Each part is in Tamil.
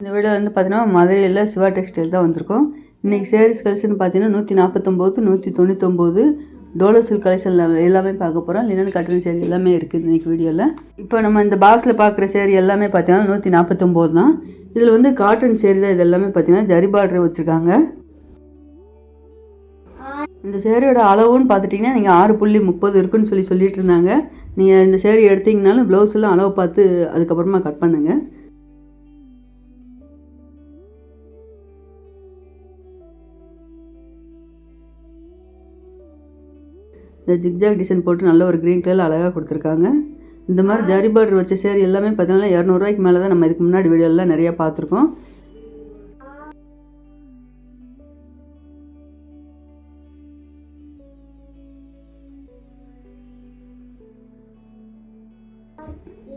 இந்த வீடியோ வந்து பார்த்தீங்கன்னா மதுரையில் சிவா டெக்ஸ்டைல் தான் வந்திருக்கோம். இன்றைக்கி சேரீஸ் கலெக்ஷன் பார்த்தீங்கன்னா 149, 199 டோலோ சில்க் கலெக்ஷனில் எல்லாமே பார்க்க போகிறோம். லினன் காட்டன் சேரீ எல்லாமே இருக்குது இன்றைக்கி வீடியோவில். இப்போ நம்ம இந்த பாக்ஸில் பார்க்குற சேரீ எல்லாமே பார்த்தீங்கன்னா 149 தான். இதில் வந்து காட்டன் சேரீ தான். இது எல்லாமே பார்த்தீங்கன்னா ஜரி பார்டர் வச்சுருக்காங்க. இந்த சேரீயோட அளவுன்னு பார்த்துட்டிங்கன்னா நீங்கள் 6.30 இருக்குன்னு சொல்லிட்டு இருந்தாங்க. நீங்கள் இந்த சேரீ எடுத்திங்கனாலும் ப்ளவுஸ் எல்லாம் அளவு பார்த்து அதுக்கப்புறமா கட் பண்ணுங்கள். இந்த ஜிக்ஜாக் டிசைன் போட்டு நல்ல ஒரு க்ரீன் கலரில் அழகாக கொடுத்துருக்காங்க. இந்த மாதிரி ஜரி பார்டர் வச்ச சேரீ எல்லாமே பார்த்தீங்கன்னா 200 ரூபாய்க்கு மேலே தான் நம்ம இதுக்கு முன்னாடி வீடியோலாம் நிறையா பார்த்துருக்கோம்.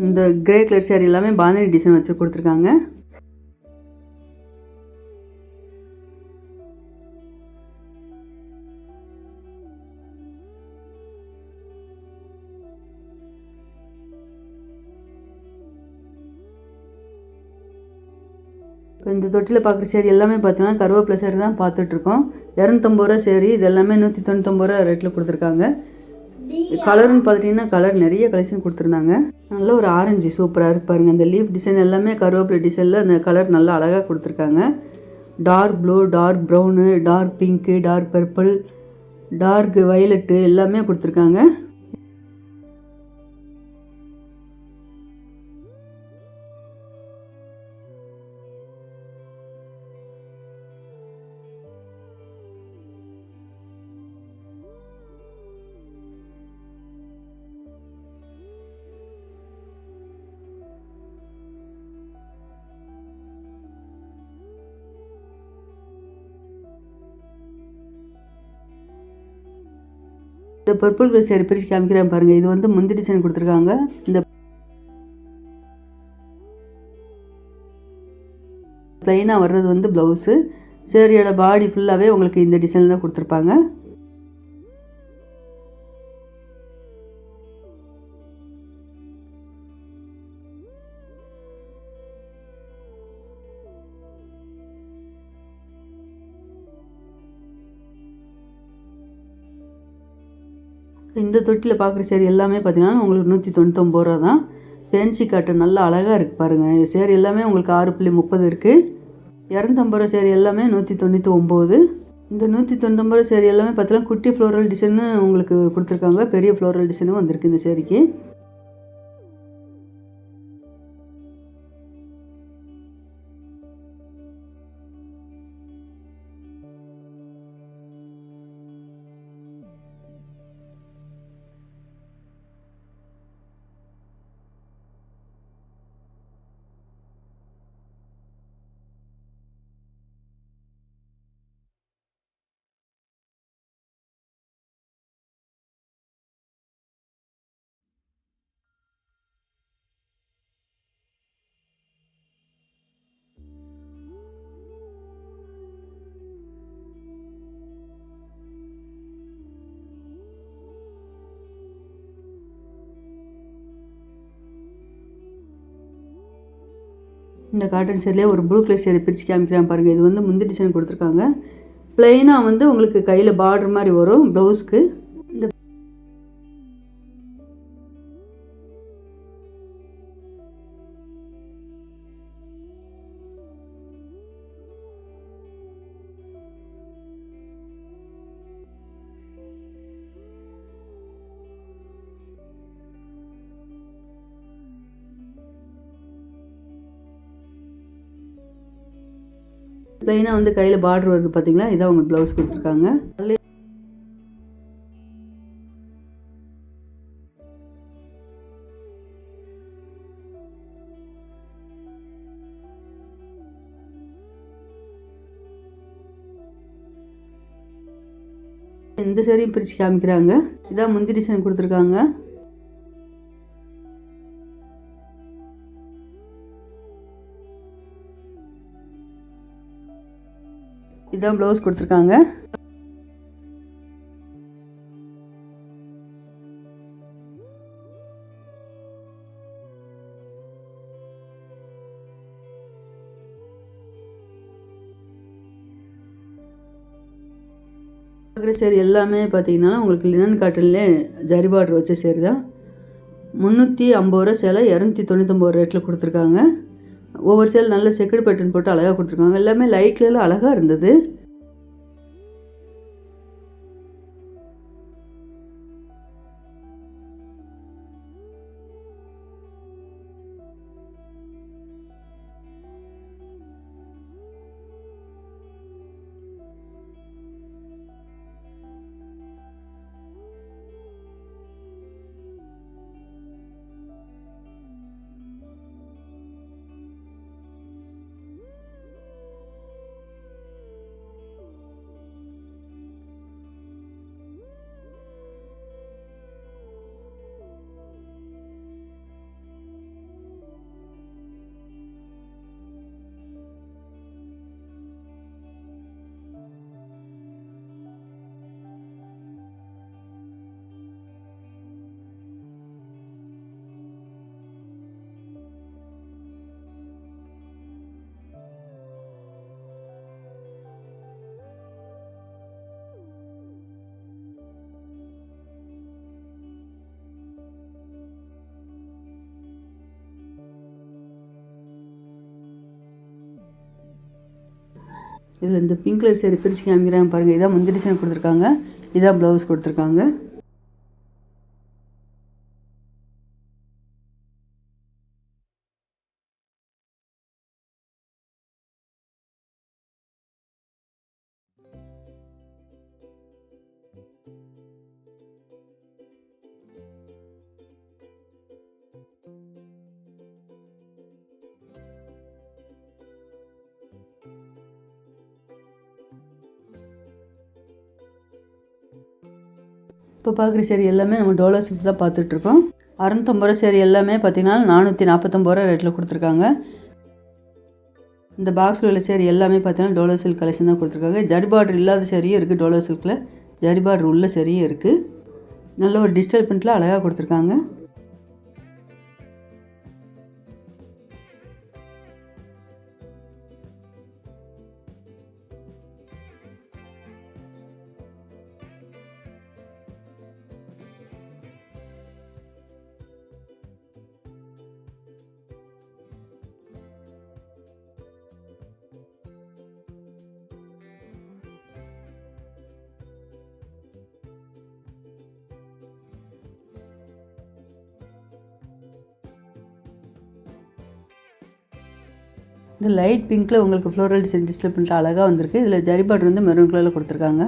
இந்த கிரே கலர் சேரீ எல்லாமே பாந்தினி டிசைன் வச்சு கொடுத்துருக்காங்க. இப்போ இந்த தொட்டியில் பார்க்குற சேரீ எல்லாமே பார்த்தீங்கன்னா கருவேப்பிலை சேரீ தான் பார்த்துட்ருக்கோம். 250 ரூபா சேரீ. இது எல்லாமே 199 ரூபா ரேட்டில் கொடுத்துருக்காங்க. கலர்னு பார்த்துட்டிங்கன்னா கலர் நிறைய கலெக்ஷன் கொடுத்துருந்தாங்க. நல்ல ஒரு ஆரஞ்சு சூப்பராக இருக்கு பாருங்கள். அந்த லீஃப் டிசைன் எல்லாமே கருவேப்பிலை டிசைனில் அந்த கலர் நல்லா அழகாக கொடுத்துருக்காங்க. Dark blue, dark brown, dark pink, dark purple, dark violet எல்லாமே கொடுத்துருக்காங்க. இந்த பர்பிள் கலர் சேரீ பிரித்து காமிக்கிறேன் பாருங்கள். இது வந்து முந்தி டிசைன் கொடுத்துருக்காங்க. இந்த ப்ளைனாக வர்றது வந்து ப்ளவுஸு. சேரீயோட பாடி ஃபுல்லாகவே உங்களுக்கு இந்த டிசைன் தான் கொடுத்துருப்பாங்க. இந்த தொட்டியில் பார்க்குற சேரீ எல்லாமே பார்த்தீங்கன்னா உங்களுக்கு 199 ரூபா தான். ஃபேன்சி காட்டன் நல்லா அழகாக இருக்குது பாருங்கள். இந்த சேரீ எல்லாமே உங்களுக்கு 6.30 இருக்குது. 250 ரூபா சேரீ எல்லாமே 199. இந்த 199 ரூபா சேரீ எல்லாமே பார்த்தீங்கன்னா குட்டி ஃப்ளோரல் டிசைன்னு உங்களுக்கு கொடுத்துருக்காங்க. பெரிய ஃப்ளோரல் டிசைனும் வந்திருக்கு இந்த சேரீக்கு. இந்த காட்டன் சேரீலேயே ஒரு ப்ளூ கலர் சேரீ பிரித்து காமிக்கிறேன் பாருங்கள். இது வந்து முந்தி டிசைன் கொடுத்துருக்காங்க. ப்ளைனாக வந்து உங்களுக்கு கையில் பார்டர் மாதிரி வரும் ப்ளவுஸ்க்கு. இந்த ப்ளைனாக வந்து கையில் பார்டர் வருது பார்த்தீங்களா. இதான் உங்களுக்கு ப்ளவுஸ் கொடுத்துருக்காங்க. இந்த சேரீயும் பிரித்து காமிக்கிறாங்க. இதான் முந்தி டிசைன் கொடுத்துருக்காங்க. இதான் ப்ளவுஸ் கொடுத்துருக்காங்க. பார்க்குற சேரீ எல்லாமே பார்த்தீங்கன்னா உங்களுக்கு லினன் காட்டன்லேயே ஜரி பார்டர் வச்ச சேரீ தான். 350 ரூபா சேலை 299 ரேட்டில் கொடுத்துருக்காங்க. ஒவ்வொரு சேலை நல்ல செக்குடு பேட்டர்ன் போட்டு அழகாக கொடுத்துருக்காங்க. எல்லாமே லைட்லலாம் அழகாக இருந்தது. இதில் இந்த பிங்க் கலர் சேரீ பிரித்து காமிக்கிறாங்க பாருங்கள். இதான் முந்திரி டிசைன் கொடுத்துருக்காங்க. இதான் ப்ளவுஸ் கொடுத்துருக்காங்க. இப்போ பார்க்குற சேரீ எல்லாமே நம்ம டோலா சில்க் தான் பார்த்துட்ருக்கோம். 650 ரூபா சேரீ எல்லாமே பார்த்தீங்கன்னா 449 ரூபா ரேட்டில் கொடுத்துருக்காங்க. இந்த பாக்ஸில் உள்ள சேரீ எல்லாமே பார்த்தீங்கன்னா டோலா சில்க் கலெக்ஷன் தான் கொடுத்துருக்காங்க. ஜரி பார்டர் இல்லாத சேரீயும் இருக்குது. டோலா சில்கில் ஜரி பார்டர் உள்ள சேரீயும் இருக்குது. நல்ல ஒரு டிஜிட்டல் பிரிண்டில் அழகாக கொடுத்துருக்காங்க. இந்த லைட் பிங்க்கில் உங்களுக்கு ஃப்ளோரல் டிசைன் டிஸ்பிளே பண்ணிட்டு அழகாக வந்திருக்கு. இதில் ஜரி பார்டர் வந்து மெரூன் கலரில் கொடுத்துருக்காங்க.